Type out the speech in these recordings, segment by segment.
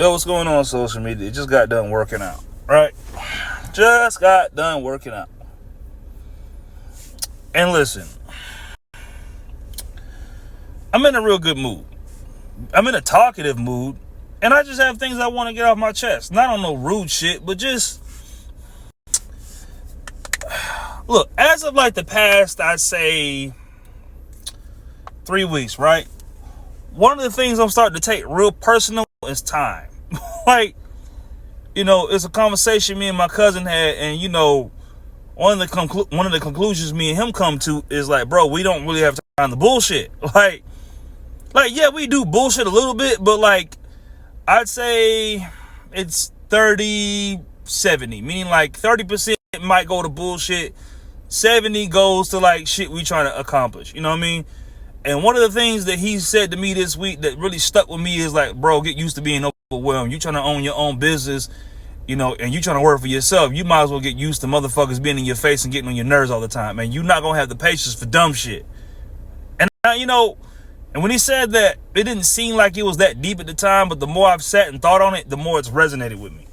Yo, what's going on social media? Just got done working out, right? Just got done working out. And listen, I'm in a real good mood. I'm in a talkative mood. And I just have things I want to get off my chest. Not on no rude shit, but just... Look, as of like the past, I'd say 3 weeks, right? One of the things I'm starting to take real personal is time. Like, it's a conversation me and my cousin had, and one of the conclusions me and him come to is like, bro, we don't really have time to bullshit. Like yeah, we do bullshit a little bit, but like I'd say it's 30-70, meaning like 30% might go to bullshit, 70 goes to like shit we trying to accomplish. You know what I mean? And one of the things that he said to me this week that really stuck with me is like, bro, get used to being overwhelmed. You trying to own your own business, and you trying to work for yourself. You might as well get used to motherfuckers being in your face and getting on your nerves all the time, man. You're not going to have the patience for dumb shit. And, and when he said that, it didn't seem like it was that deep at the time, but the more I've sat and thought on it, the more it's resonated with me.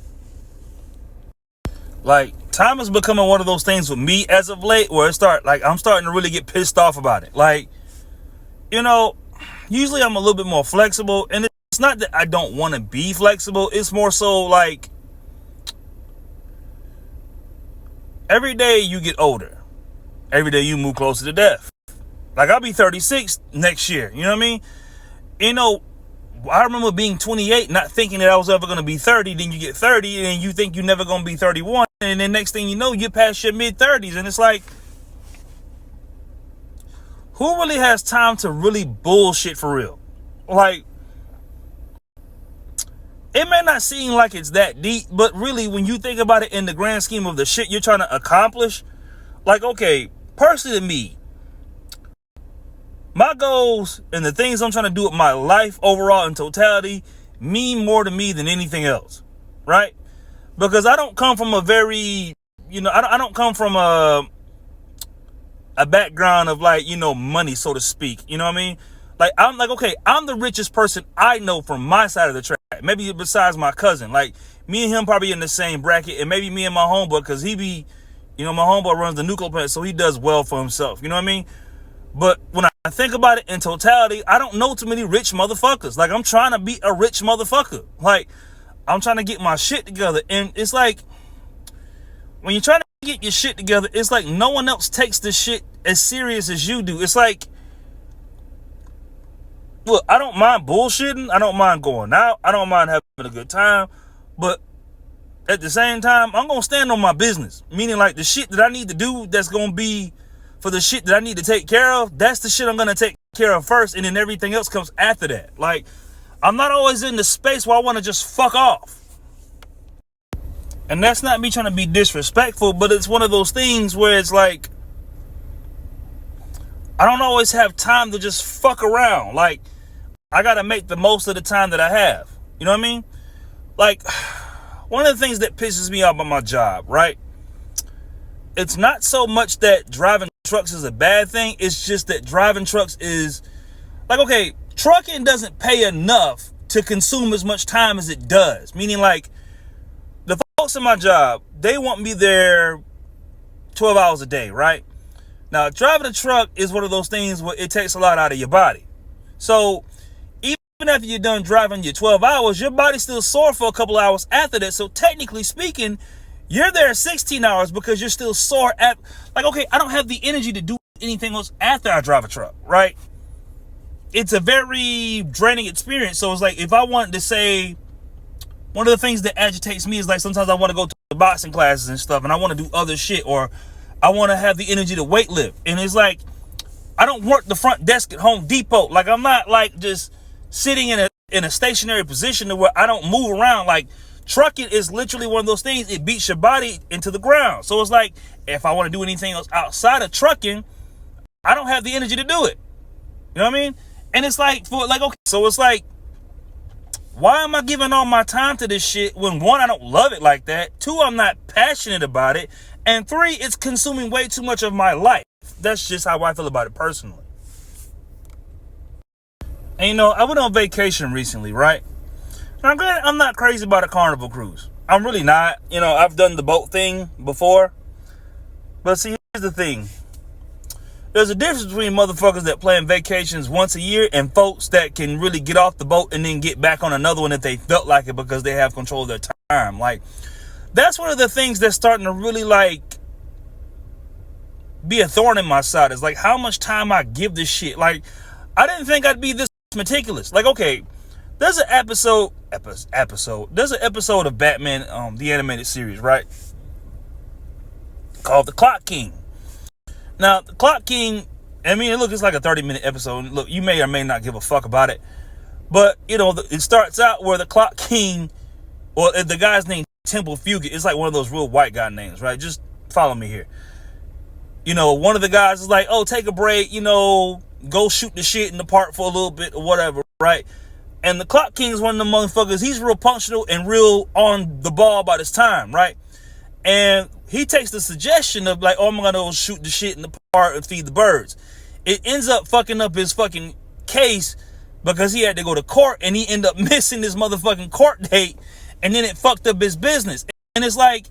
Like, time is becoming one of those things with me as of late where I'm starting to really get pissed off about it. Like, usually I'm a little bit more flexible, and it's not that I don't want to be flexible. It's more so like every day you get older. Every day you move closer to death. Like, I'll be 36 next year. You know what I mean? I remember being 28, not thinking that I was ever going to be 30. Then you get 30, and you think you're never going to be 31. And then next thing you know, you're past your mid-30s. And it's like, who really has time to really bullshit for real? Like, it may not seem like it's that deep, but really, when you think about it in the grand scheme of the shit you're trying to accomplish, like, okay, personally to me, my goals and the things I'm trying to do with my life overall in totality mean more to me than anything else, right? Because I don't come from a very, I don't come from a background of like, money, so to speak. You know what I mean? Like, I'm the richest person I know from my side of the track. Maybe besides my cousin. Like, me and him probably in the same bracket, and maybe me and my homeboy, because my homeboy runs the nuclear plant, so he does well for himself. You know what I mean? But when I think about it in totality, I don't know too many rich motherfuckers. Like, I'm trying to be a rich motherfucker. Like, I'm trying to get my shit together. And it's like, when you're trying to get your shit together, it's like no one else takes this shit as serious as you do. It's like, look, I don't mind bullshitting. I don't mind going out. I don't mind having a good time. But at the same time, I'm going to stand on my business. Meaning, like, the shit that I need to do that's going to be for the shit that I need to take care of, that's the shit I'm going to take care of first, and then everything else comes after that. Like, I'm not always in the space where I want to just fuck off. And that's not me trying to be disrespectful, but it's one of those things where it's like, I don't always have time to just fuck around. Like, I got to make the most of the time that I have. You know what I mean? Like, one of the things that pisses me off about my job, right? It's not so much that driving trucks is a bad thing. It's just that driving trucks is like, okay, trucking doesn't pay enough to consume as much time as it does. Meaning, like, the folks in my job, they want me there 12 hours a day, right? Now, driving a truck is one of those things where it takes a lot out of your body. So even after you're done driving your 12 hours, your body's still sore for a couple hours after that. So technically speaking, you're there 16 hours because you're still sore at, like, okay, I don't have the energy to do anything else after I drive a truck, right? It's a very draining experience. So it's like, if I wanted to say, one of the things that agitates me is like, sometimes I want to go to the boxing classes and stuff, and I want to do other shit, or I want to have the energy to weight lift. And it's like, I don't work the front desk at Home Depot. Like, I'm not like just sitting in a stationary position to where I don't move around. Like, trucking is literally one of those things, it beats your body into the ground. So it's like, if I want to do anything else outside of trucking, I don't have the energy to do it. You know what I mean? And it's like, okay, so it's like, why am I giving all my time to this shit when, one, I don't love it like that, two, I'm not passionate about it, and three, it's consuming way too much of my life. That's just how I feel about it personally. And I went on vacation recently, right? Now, granted, I'm not crazy about a Carnival cruise. I'm really not. You know, I've done the boat thing before. But see, here's the thing. There's a difference between motherfuckers that plan vacations once a year and folks that can really get off the boat and then get back on another one if they felt like it because they have control of their time. Like, that's one of the things that's starting to really, like, be a thorn in my side. Is like how much time I give this shit. Like, I didn't think I'd be this meticulous. Like, okay, there's an episode. There's an episode of Batman, the animated series, right? Called The Clock King. Now, The Clock King, I mean, look, it's like a 30-minute episode. Look, you may or may not give a fuck about it. But, you know, it starts out where the Clock King, or the guy's name, Temple Fugit. It's like one of those real white guy names, right? Just follow me here. You know, one of the guys is like, oh, take a break, you know, go shoot the shit in the park for a little bit or whatever, right? And the Clock King is one of the motherfuckers. He's real punctual and real on the ball about his time, right? And he takes the suggestion of like, oh, I'm going to go shoot the shit in the park and feed the birds. It ends up fucking up his fucking case because he had to go to court and he ended up missing his motherfucking court date. And then it fucked up his business. And it's like,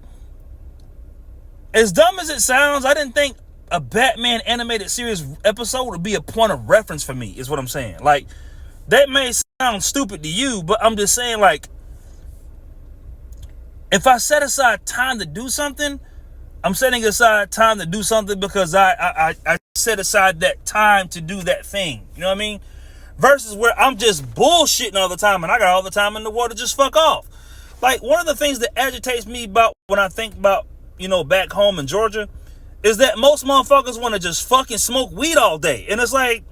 as dumb as it sounds, I didn't think a Batman animated series episode would be a point of reference for me, is what I'm saying. Like, that may sound stupid to you, but I'm just saying, like, if I set aside time to do something, I'm setting aside time to do something because I set aside that time to do that thing. You know what I mean? Versus where I'm just bullshitting all the time and I got all the time in the world to just fuck off. Like, one of the things that agitates me about when I think about, you know, back home in Georgia is that most motherfuckers want to just fucking smoke weed all day. And it's like,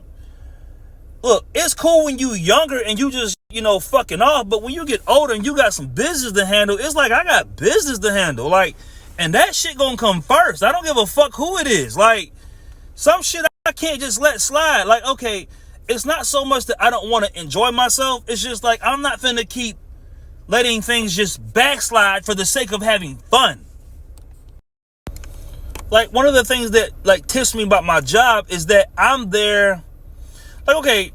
look, it's cool when you younger and you just, you know, fucking off. But when you get older and you got some business to handle, it's like, I got business to handle. Like, and that shit gonna come first. I don't give a fuck who it is. Like, some shit I can't just let slide. Like, okay, it's not so much that I don't want to enjoy myself. It's just like, I'm not finna keep letting things just backslide for the sake of having fun. Like, one of the things that, like, tips me about my job is that I'm there. Like, okay,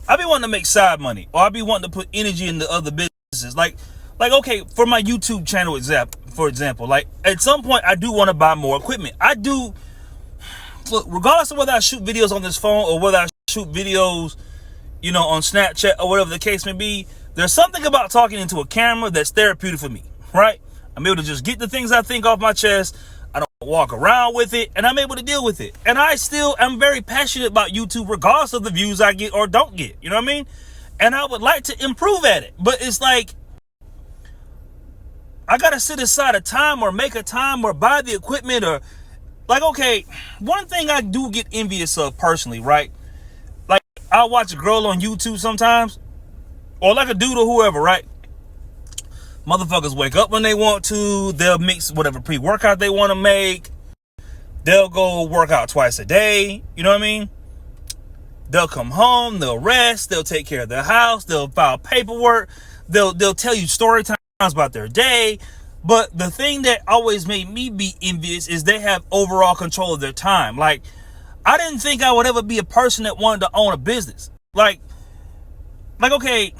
I be wanting to make side money, or I be wanting to put energy into other businesses. Like, okay, for my YouTube channel for example, like, at some point, I do want to buy more equipment. I do, look, regardless of whether I shoot videos on this phone or whether I shoot videos, you know, on Snapchat or whatever the case may be, there's something about talking into a camera that's therapeutic for me, right? I'm able to just get the things I think off my chest. I don't walk around with it, and I'm able to deal with it. And I still am very passionate about YouTube, regardless of the views I get or don't get. You know what I mean? And I would like to improve at it. But it's like, I got to sit aside a time or make a time or buy the equipment or, like, okay, one thing I do get envious of personally, right? Like, I'll watch a girl on YouTube sometimes, or like a dude or whoever, right? Motherfuckers wake up when they want to. They'll mix whatever pre-workout they want to make. They'll go work out twice a day. You know what I mean? They'll come home. They'll rest. They'll take care of their house. They'll file paperwork. They'll tell you story times about their day. But the thing that always made me be envious is they have overall control of their time. Like, I didn't think I would ever be a person that wanted to own a business. Like, okay,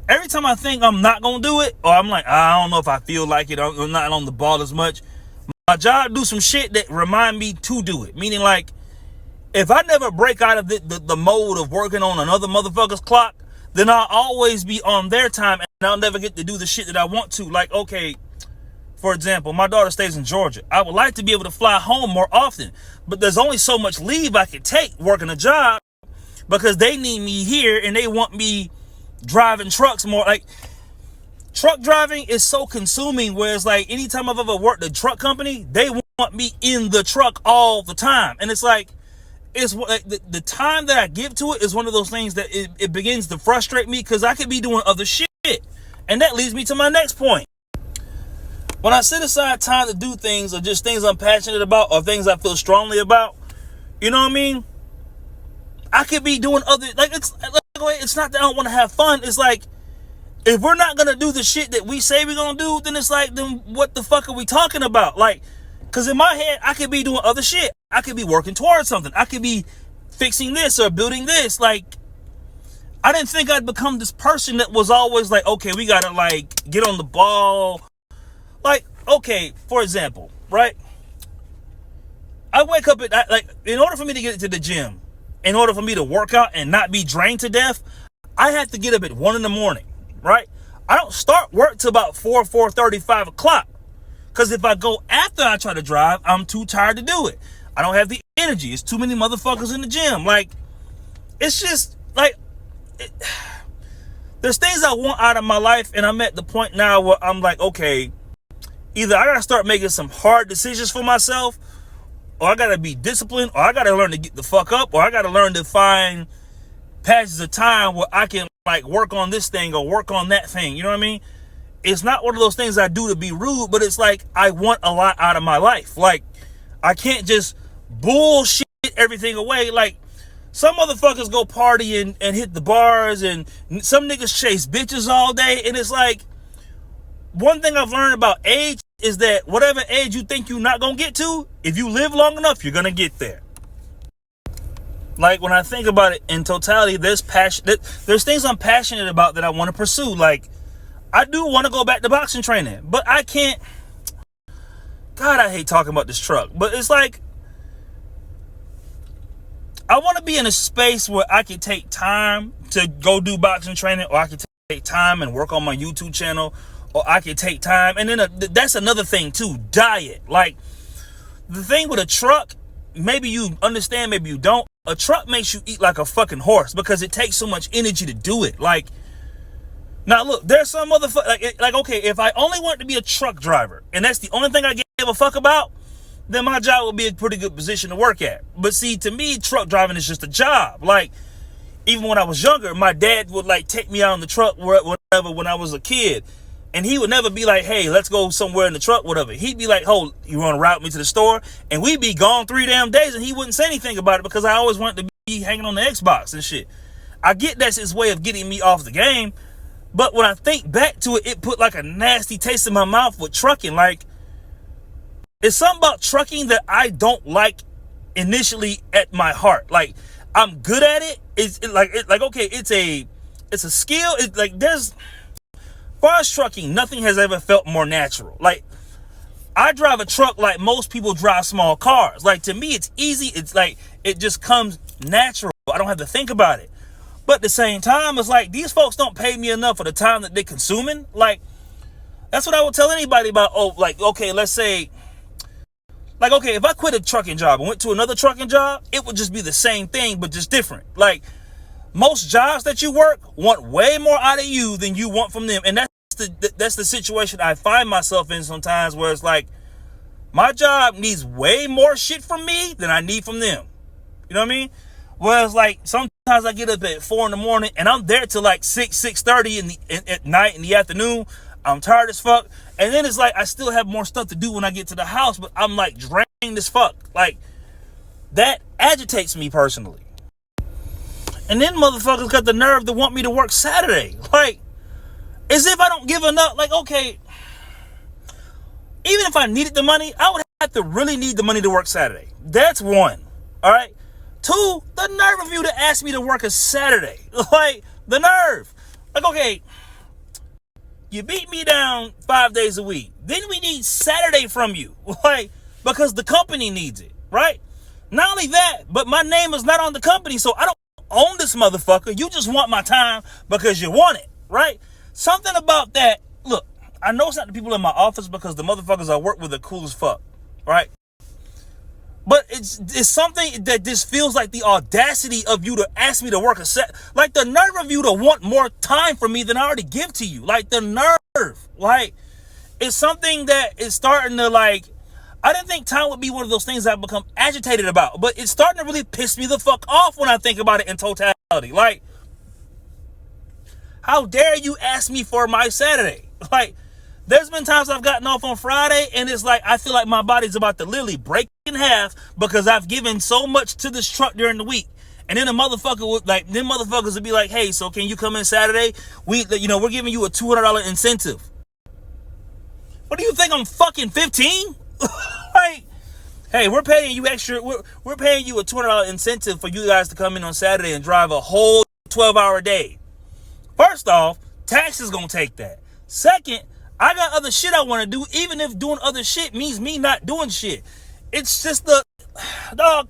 every time I think I'm not going to do it, or I'm like, I don't know if I feel like it, I'm not on the ball as much, my job do some shit that remind me to do it. Meaning, like, if I never break out of the mode of working on another motherfucker's clock, then I'll always be on their time and I'll never get to do the shit that I want to. Like, okay, for example, my daughter stays in Georgia. I would like to be able to fly home more often, but there's only so much leave I could take working a job because they need me here and they want me driving trucks more. Like, truck driving is so consuming, whereas, like, anytime I've ever worked a truck company, they want me in the truck all the time. And it's like, it's like the time that I give to it is one of those things that it begins to frustrate me because I could be doing other shit. And that leads me to my next point. When I set aside time to do things, or just things I'm passionate about, or things I feel strongly about, you know what I mean? I could be doing other, like, it's not that I don't want to have fun. It's like, if we're not going to do the shit that we say we're going to do, then it's like, then what the fuck are we talking about? Like, because in my head, I could be doing other shit. I could be working towards something. I could be fixing this or building this. Like, I didn't think I'd become this person that was always like, okay, we gotta like get on the ball. Like, okay, for example, right? I wake up at, like, in order for me to get to the gym, in order for me to work out and not be drained to death, I have to get up at 1 in the morning, right? I don't start work till about 4:30, 5 o'clock. Because if I go after I try to drive, I'm too tired to do it. I don't have the energy. It's too many motherfuckers in the gym. Like, it's just, like, there's things I want out of my life, and I'm at the point now where I'm like, okay, either I gotta start making some hard decisions for myself, or I gotta be disciplined, or I gotta learn to get the fuck up, or I gotta learn to find patches of time where I can like work on this thing or work on that thing. You know what I mean? It's not one of those things I do to be rude, but it's like I want a lot out of my life. Like, I can't just bullshit everything away. Like, some motherfuckers go party and hit the bars, and some niggas chase bitches all day. And it's like, one thing I've learned about age is that whatever age you think you're not gonna get to, if you live long enough, you're gonna get there. Like, when I think about it in totality, there's things I'm passionate about that I want to pursue. Like, I do want to go back to boxing training, but I can't. God, I hate talking about this truck, but it's like, I want to be in a space where I can take time to go do boxing training, or I can take time and work on my YouTube channel, or I can take time. And then that's another thing too, diet. Like, the thing with a truck, maybe you understand, maybe you don't. A truck makes you eat like a fucking horse because it takes so much energy to do it. Like, now look, there's some motherfucker, like, okay, if I only wanted to be a truck driver and that's the only thing I give a fuck about, then my job would be a pretty good position to work at. But see, to me, truck driving is just a job. Like, even when I was younger, my dad would like take me out on the truck whatever when I was a kid. And he would never be like, hey, let's go somewhere in the truck, whatever. He'd be like, oh, you want to route me to the store? And we'd be gone 3 damn days, and he wouldn't say anything about it because I always wanted to be hanging on the Xbox and shit. I get that's his way of getting me off the game. But when I think back to it, it put like a nasty taste in my mouth with trucking. Like, it's something about trucking that I don't like initially at my heart. Like, I'm good at it. It's okay, it's a skill. It's like, there's, as far as trucking, nothing has ever felt more natural. Like, I drive a truck like most people drive small cars. Like, to me, it's easy. It's like, it just comes natural. I don't have to think about it. But at the same time, it's like, these folks don't pay me enough for the time that they're consuming. Like, that's what I would tell anybody about. Oh, like, okay, let's say, like, okay, if I quit a trucking job and went to another trucking job, it would just be the same thing, but just different. Like, most jobs that you work want way more out of you than you want from them. And that's the situation I find myself in sometimes, where it's like, my job needs way more shit from me than I need from them. You know what I mean? Whereas, like, sometimes I get up at 4 in the morning and I'm there till like 6:30 at night in the afternoon. I'm tired as fuck. And then it's like, I still have more stuff to do when I get to the house, but I'm like drained as fuck. Like, that agitates me personally. And then motherfuckers got the nerve to want me to work Saturday. Like, as if I don't give enough. Like, okay, even if I needed the money, I would have to really need the money to work Saturday. That's one. All right. 2, the nerve of you to ask me to work a Saturday. Like, the nerve. Like, okay, you beat me down 5 days a week. Then we need Saturday from you. Like, because the company needs it, right? Not only that, but my name is not on the company, so I don't own this motherfucker. You just want my time because you want it, right? Something about that. Look, I know it's not the people in my office because the motherfuckers I work with are cool as fuck, right? But it's something that just feels like the audacity of you to ask me to work a set. Like, the nerve of you to want more time from me than I already give to you. Like, the nerve. Like, it's something that is starting to, like, I didn't think time would be one of those things I've become agitated about. But it's starting to really piss me the fuck off when I think about it in totality. Like, how dare you ask me for my Saturday? Like, there's been times I've gotten off on Friday and it's like, I feel like my body's about to literally break in half because I've given so much to this truck during the week. And then motherfuckers would be like, hey, so can you come in Saturday? We're giving you a $200 incentive. What do you think, I'm fucking 15? Like, hey, we're paying you extra. We're paying you a $200 incentive for you guys to come in on Saturday and drive a whole 12-hour day. First off, taxes gonna take that. Second, I got other shit I want to do, even if doing other shit means me not doing shit. It's just dog,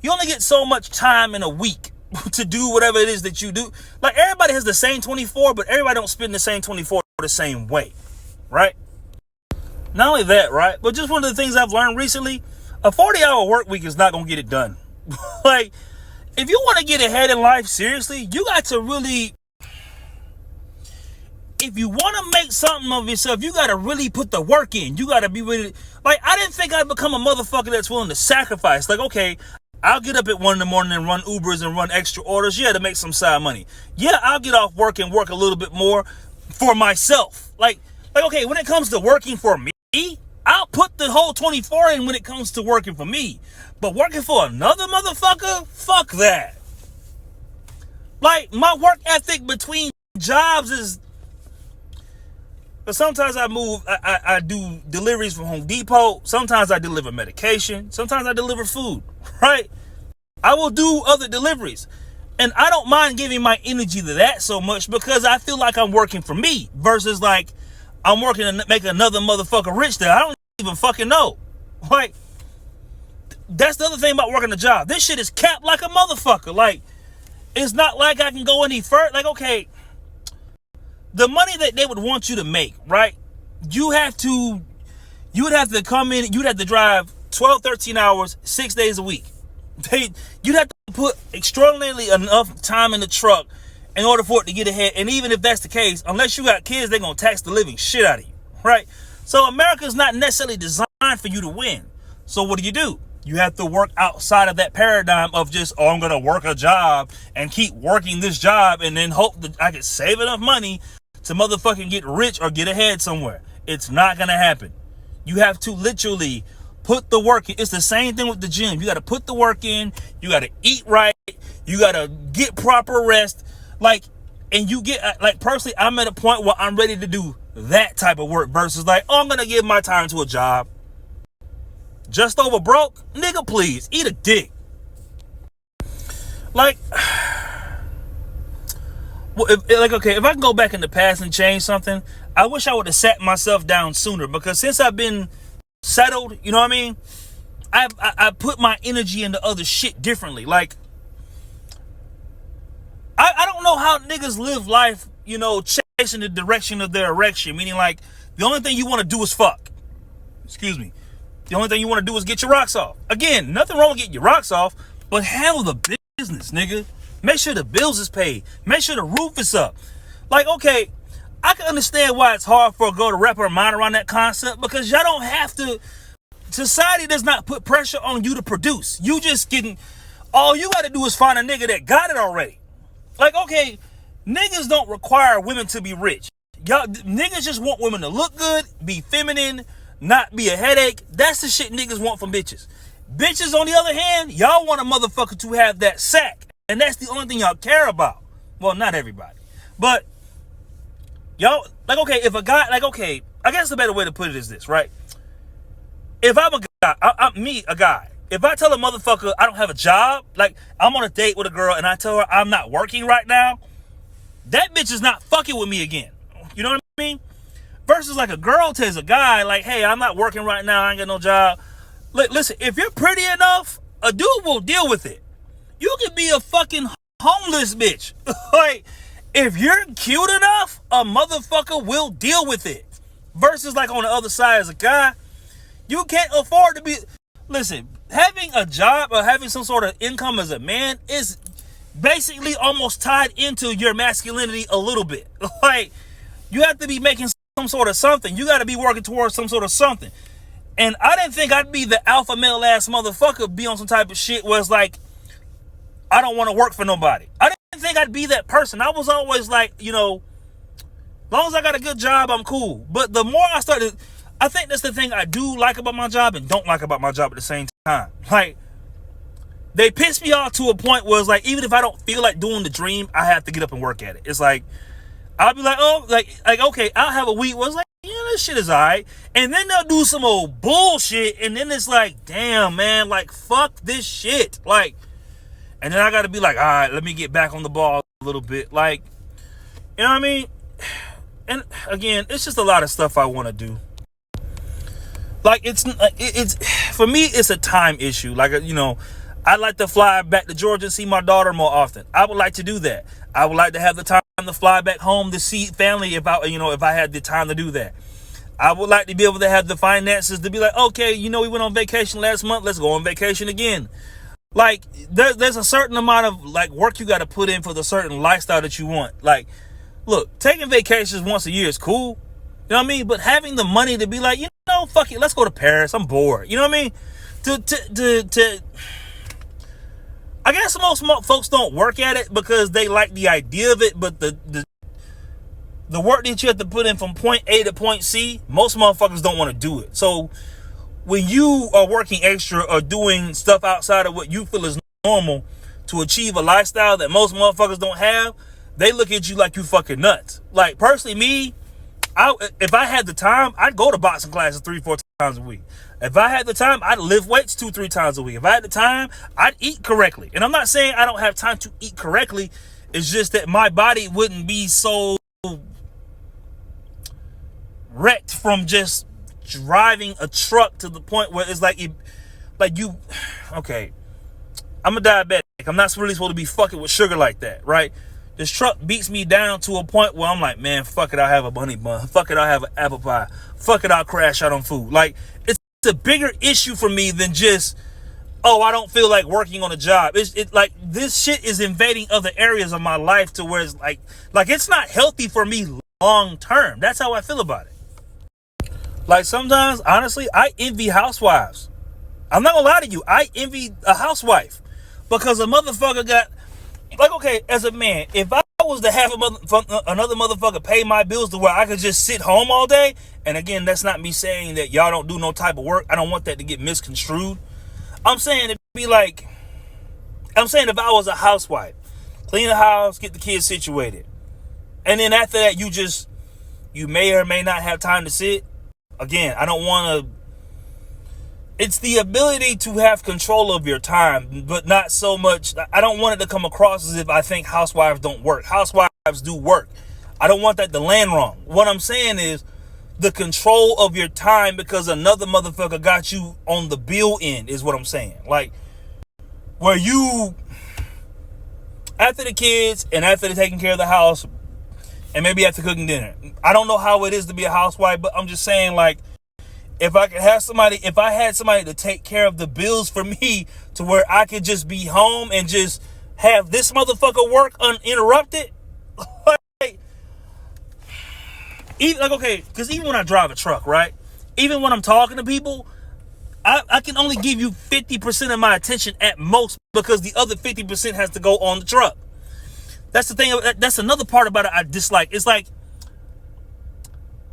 you only get so much time in a week to do whatever it is that you do. Like, everybody has the same 24, but everybody don't spend the same 24 the same way, right? Not only that, right, but just one of the things I've learned recently, a 40-hour work week is not going to get it done. Like, if you want to get ahead in life, seriously, you got to really, if you want to make something of yourself, you got to really put the work in. You got to be really, like, I didn't think I'd become a motherfucker that's willing to sacrifice. Like, okay, I'll get up at 1 in the morning and run Ubers and run extra orders. Yeah, to make some side money. Yeah, I'll get off work and work a little bit more for myself. Like, okay, when it comes to working for me, I'll put the whole 24 in when it comes to working for me. But working for another motherfucker? Fuck that. Like, my work ethic between jobs is, but sometimes I do deliveries from Home Depot. Sometimes I deliver medication. Sometimes I deliver food, right? I will do other deliveries. And I don't mind giving my energy to that so much because I feel like I'm working for me versus like I'm working to make another motherfucker rich that I don't even fucking know. Like, that's the other thing about working a job. This shit is capped like a motherfucker. Like, it's not like I can go any further. Like, okay, the money that they would want you to make, right? You would have to come in, you'd have to drive 12, 13 hours, 6 days a week. You'd have to put extraordinarily enough time in the truck in order for it to get ahead. And even if that's the case, unless you got kids, they're going to tax the living shit out of you, right? So America's not necessarily designed for you to win. So what do? You have to work outside of that paradigm of just, oh, I'm going to work a job and keep working this job and then hope that I can save enough money to motherfucking get rich or get ahead somewhere. It's not going to happen. You have to literally put the work in. It's the same thing with the gym. You got to put the work in. You got to eat right. You got to get proper rest. Like, and you get, like, personally, I'm at a point where I'm ready to do that type of work versus like, oh, I'm going to give my time to a job. Just over broke? Nigga, please, eat a dick. Like, well, if I can go back in the past and change something, I wish I would have sat myself down sooner because since I've been settled, you know what I mean? I put my energy into other shit differently. Like, I don't know how niggas live life, you know, chasing the direction of their erection. Meaning, like, the only thing you want to do is fuck. Excuse me. The only thing you want to do is get your rocks off. Again, nothing wrong with getting your rocks off, but handle the business, nigga. Make sure the bills is paid. Make sure the roof is up. Like, okay, I can understand why it's hard for a girl to wrap her mind around that concept because y'all don't have to. Society does not put pressure on you to produce. You just getting, all you got to do is find a nigga that got it already. Like, okay, niggas don't require women to be rich. Y'all niggas just want women to look good, be feminine, not be a headache. That's the shit niggas want from bitches. Bitches, on the other hand, y'all want a motherfucker to have that sack. And that's the only thing y'all care about. Well, not everybody. But, y'all, like, okay, if a guy, like, okay, I guess the better way to put it is this, right? If I'm a guy, a guy, if I tell a motherfucker I don't have a job, like, I'm on a date with a girl and I tell her I'm not working right now, that bitch is not fucking with me again. You know what I mean? Versus like a girl tells a guy, like, hey, I'm not working right now, I ain't got no job. Listen, if you're pretty enough, a dude will deal with it. You can be a fucking homeless bitch. Like, if you're cute enough, a motherfucker will deal with it. Versus like on the other side as a guy, you can't afford to be, listen, having a job or having some sort of income as a man is basically almost tied into your masculinity a little bit. Like, you have to be making some sort of something. You got to be working towards some sort of something. And I didn't think I'd be the alpha male ass motherfucker, be on some type of shit where it's like, I don't want to work for nobody. I didn't think I'd be that person. I was always like, you know, as long as I got a good job, I'm cool. But the more I started, I think that's the thing I do like about my job and don't like about my job at the same time. Like, they piss me off to a point where it's like, even if I don't feel like doing the dream, I have to get up and work at it. It's like, I'll be like, oh, like okay, I'll have a week where it's like, yeah, this shit is alright. And then they'll do some old bullshit, and then it's like, damn, man, like, fuck this shit. Like, And then I got to be like, all right, let me get back on the ball a little bit. Like, you know what I mean? And again, it's just a lot of stuff I want to do. Like, it's for me, it's a time issue. Like, you know, I'd like to fly back to Georgia and see my daughter more often. I would like to do that. I would like to have the time to fly back home to see family if I had the time to do that. I would like to be able to have the finances to be like, okay, you know, we went on vacation last month. Let's go on vacation again. Like, there's a certain amount of, like, work you got to put in for the certain lifestyle that you want. Like, look, taking vacations once a year is cool. You know what I mean? But having the money to be like, you know, fuck it, let's go to Paris. I'm bored. You know what I mean? I guess most folks don't work at it because they like the idea of it, but the work that you have to put in from point A to point C, most motherfuckers don't want to do it. So when you are working extra or doing stuff outside of what you feel is normal to achieve a lifestyle that most motherfuckers don't have, they look at you like you fucking nuts. Like, personally, me, if I had the time, I'd go to boxing classes 3-4 times a week. If I had the time, I'd lift weights 2-3 times a week. If I had the time, I'd eat correctly. And I'm not saying I don't have time to eat correctly. It's just that my body wouldn't be so wrecked from just driving a truck to the point where it's like okay, I'm a diabetic. I'm not really supposed to be fucking with sugar like that, right? This truck beats me down to a point where I'm like, man, fuck it, I'll have a bunny bun. Fuck it, I'll have an apple pie. Fuck it, I'll crash out on food. Like, it's a bigger issue for me than just, oh, I don't feel like working on a job. It's like, this shit is invading other areas of my life to where it's like it's not healthy for me long term. That's how I feel about it. Like, sometimes, honestly, I envy housewives. I'm not gonna lie to you. I envy a housewife because a motherfucker got, like, okay, as a man, if I was to have another motherfucker pay my bills to where I could just sit home all day, and again, that's not me saying that y'all don't do no type of work. I don't want that to get misconstrued. I'm saying if I was a housewife, clean the house, get the kids situated, and then after that, you may or may not have time to sit. Again, I don't want to. It's the ability to have control of your time, but not so much. I don't want it to come across as if I think housewives don't work. Housewives do work. I don't want that to land wrong. What I'm saying is the control of your time because another motherfucker got you on the bill end is what I'm saying. Like, where you, after the kids and after taking care of the house and maybe after cooking dinner. I don't know how it is to be a housewife, but I'm just saying, like, if I had somebody to take care of the bills for me to where I could just be home and just have this motherfucker work uninterrupted, like, because even when I drive a truck, right? Even when I'm talking to people, I can only give you 50% of my attention at most because the other 50% has to go on the truck. That's the thing. That's another part about it I dislike. It's like,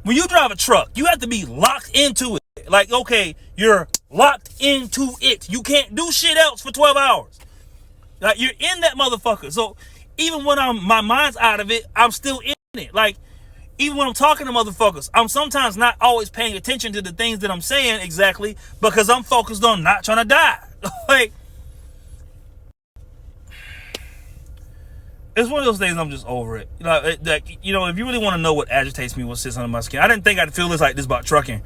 when you drive a truck, you have to be locked into it. Like, okay, you're locked into it. You can't do shit else for 12 hours. Like, you're in that motherfucker. So even when my mind's out of it, I'm still in it. Like, even when I'm talking to motherfuckers, I'm sometimes not always paying attention to the things that I'm saying exactly because I'm focused on not trying to die. Like, it's one of those things. I'm just over it. If you really want to know what agitates me, what sits under my skin, I didn't think I'd feel this like this about trucking,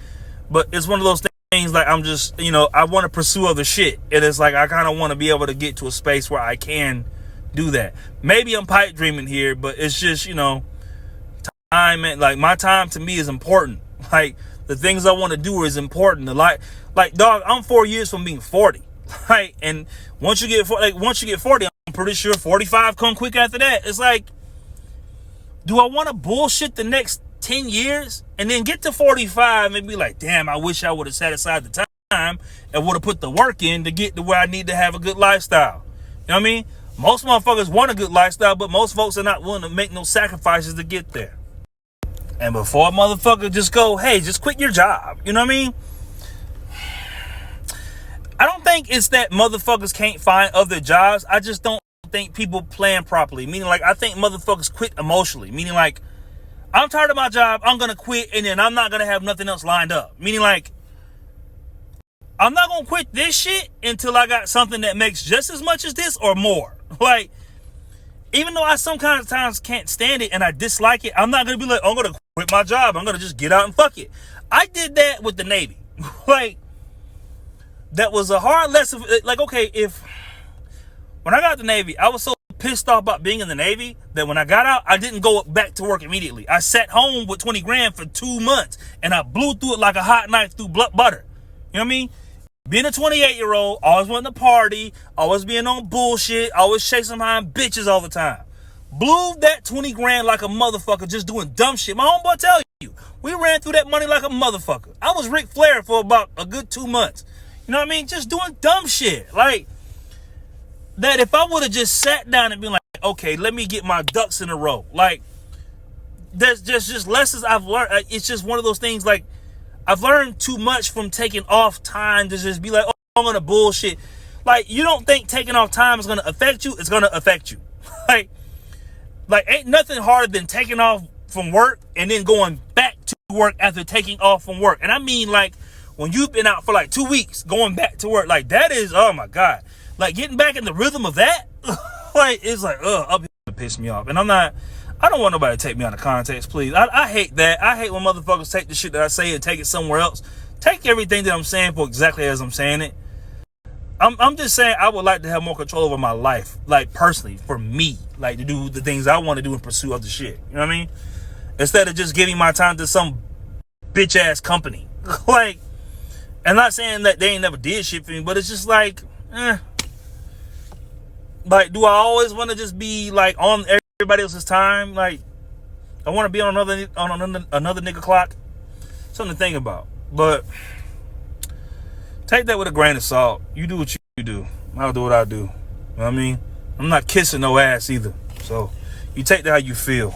but it's one of those things. Like, I'm just, I want to pursue other shit, and it's like I kind of want to be able to get to a space where I can do that. Maybe I'm pipe dreaming here, but it's just, time, and like, my time to me is important. Like, the things I want to do is important. Like, dog, I'm 4 years from being 40. Right, and once you get 40, I'm pretty sure 45 come quick after that. It's like, do I want to bullshit the next 10 years and then get to 45 and be like, damn, I wish I would have set aside the time and would have put the work in to get to where I need to have a good lifestyle. You know what I mean? Most motherfuckers want a good lifestyle, but most folks are not willing to make no sacrifices to get there. And before a motherfucker just go, hey, just quit your job. You know what I mean? I don't think it's that motherfuckers can't find other jobs. I just don't think people plan properly. Meaning, like, I think motherfuckers quit emotionally. Meaning, like, I'm tired of my job, I'm going to quit, and then I'm not going to have nothing else lined up. Meaning, like, I'm not gonna quit this shit until I got something that makes just as much as this or more. Like, even though I sometimes can't stand it and I dislike it, I'm not gonna be like, I'm gonna quit my job. I'm gonna just get out and fuck it. I did that with the Navy. Like, that was a hard lesson. Like, okay, when I got the Navy, I was so pissed off about being in the Navy that when I got out, I didn't go back to work immediately. I sat home with 20 grand for 2 months and I blew through it like a hot knife through butter. You know what I mean? Being a 28-year-old, always wanting to party, always being on bullshit, always chasing behind bitches all the time. Blew that 20 grand like a motherfucker just doing dumb shit. My homeboy tell you, we ran through that money like a motherfucker. I was Ric Flair for about a good 2 months. You know what I mean? Just doing dumb shit. Like, that if I would have just sat down and been like, okay, let me get my ducks in a row. Like, there's just lessons I've learned. It's just one of those things, like, I've learned too much from taking off time to just be like, oh, I'm gonna bullshit. Like, you don't think taking off time is gonna affect you? It's gonna affect you. like ain't nothing harder than taking off from work and then going back to work after taking off from work. And I mean, like, when you've been out for like 2 weeks, going back to work, like, that is, oh my God. Like, getting back in the rhythm of that, like, it's like, up here to piss me off. And I don't want nobody to take me out of context, please. I hate that. I hate when motherfuckers take the shit that I say and take it somewhere else. Take everything that I'm saying for exactly as I'm saying it. I'm just saying I would like to have more control over my life, like, personally, for me, like, to do the things I want to do in pursuit of the shit. You know what I mean? Instead of just giving my time to some bitch ass company. Like, I'm not saying that they ain't never did shit for me, but it's just like, Like, do I always want to just be like on everybody else's time? Like, I want to be on another nigga clock. Something to think about. But take that with a grain of salt. You do what you do. I'll do what I do. You know what I mean? I'm not kissing no ass either. So you take that how you feel.